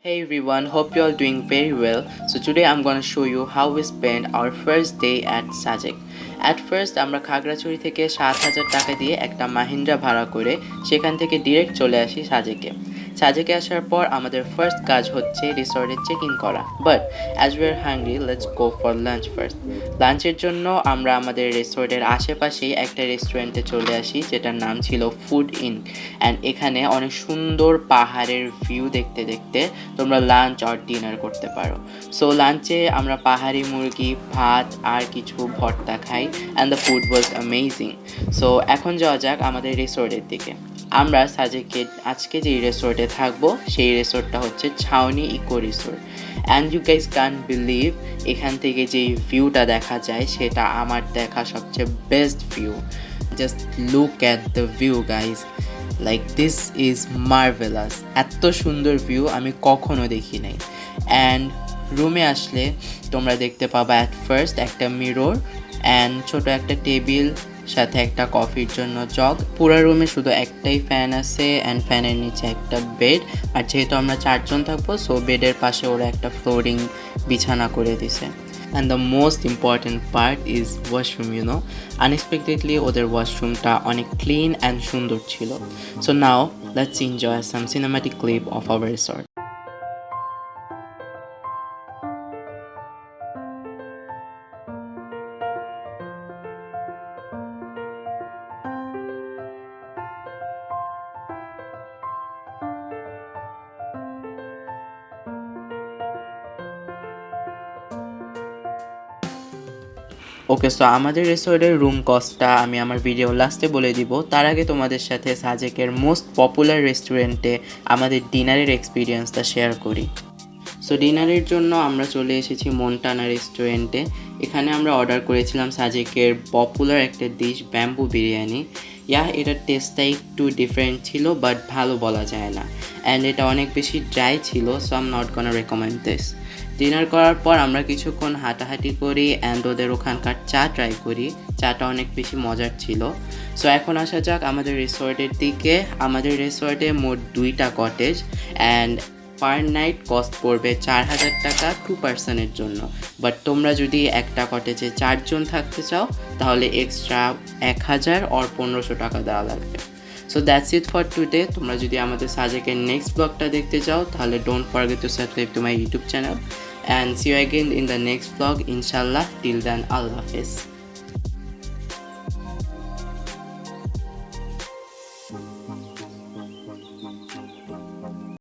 Hey everyone, hope you all doing very well. So today I'm gonna show you how we spent our first day at Sajek. At first আমরা খাগড়াছড়ি থেকে ৭,০০০ টাকা দিয়ে একটা মাহিন্দ্রা ভাড়া করে সেখান থেকে ডিরেক্ট চলে আসি সাজেকে। সাজেকে আসার পর আমাদের ফার্স্ট কাজ হচ্ছে রিসর্টে চেক ইন করা। But as we are hungry let's go for lunch first. লাঞ্চের জন্য আমরা আমাদের রিসর্টের আশেপাশেই একটা রেস্টুরেন্টে চলে আসি যেটার নাম ছিল ফুড ইন। অ্যান্ড এখানে অনেক সুন্দর পাহাড়ের ভিউ দেখতে দেখতে তোমরা লাঞ্চ আর ডিনার করতে পারো। সো লাঞ্চে আমরা পাহাড়ি মুরগি, ভাত আর কিছু ভর্তা খাই and the food was amazing. So এখন যাওয়া যাক আমাদের রিসর্টের দিকে। আমরা সাজেকে আজকে যেই রিসর্টে থাকবো সেই রিসর্টটা হচ্ছে Chhauni eco resort. And you guys can believe এখান থেকে যেই ভিউটা দেখা যায় সেটা আমার দেখা সবচেয়ে best view. Just look at the view guys, like this is marvellous. এত সুন্দর ভিউ আমি কখনো দেখি নাই। অ্যান্ড রুমে আসলে তোমরা দেখতে পাবা অ্যাট ফার্স্ট একটা মিরর অ্যান্ড ছোট একটা টেবিল, সাথে একটা কফির জন্য জগ। পুরো রুমে শুধু একটাই ফ্যান আছে অ্যান্ড ফ্যানের নিচে একটা বেড। আর যেহেতু আমরা 4 জন থাকবো সো বেডের পাশে ওরা একটা ফ্লোরিং বিছানা করে দিছে। And the most important part is washroom, you know. Unexpectedly ওদের ওয়াশরুমটা অনেক ক্লিন অ্যান্ড সুন্দর ছিল। So now let's enjoy some cinematic clip of our resort. Okay, so আমাদের রিসর্টের রুম কস্টটা আমি আমার ভিডিও লাস্টে বলে দিব। তার আগে তোমাদের সাথে সাজেকের মোস্ট পপুলার রেস্টুরেন্টে আমাদের ডিনারের এক্সপিরিয়েন্সটা শেয়ার করি। সো ডিনারের জন্য আমরা চলে এসেছি মন্টানা রেস্টুরেন্টে। এখানে আমরা অর্ডার করেছিলাম সাজেকের পপুলার একটা ডিশ ব্যাম্বু বিরিয়ানি। এটার টেস্টটা একটু ডিফারেন্ট ছিল বাট ভালো বলা যায় না। অ্যান্ড এটা অনেক বেশি ড্রাই ছিল, so I am not gonna recommend this. Dinner করার পর আমরা কিছুক্ষণ হাঁটাহাঁটি করি অ্যান্ড ওদের ওখানকার চা ট্রাই করি। চাটা অনেক বেশি মজার ছিল। সো এখন আসা যাক আমাদের রিসর্টের দিকে। আমাদের রিসর্টে মোট 2টা cottage and per night cost পড়বে 4,000 টাকা 2 পার্সনের জন্য। বাট তোমরা যদি একটা কটেজে 4 জন থাকতে চাও তাহলে এক্সট্রা 1,000 or 1,500 টাকা দেওয়া লাগবে। So that's it for today. তোমরা যদি আমাদের সাজেকের নেক্সট ব্লগটা দেখতে চাও তাহলে don't forget to subscribe to my YouTube channel and see you again in the next vlog ইনশাল্লাহ। টিল দেন আল্লাহ হাফেজ।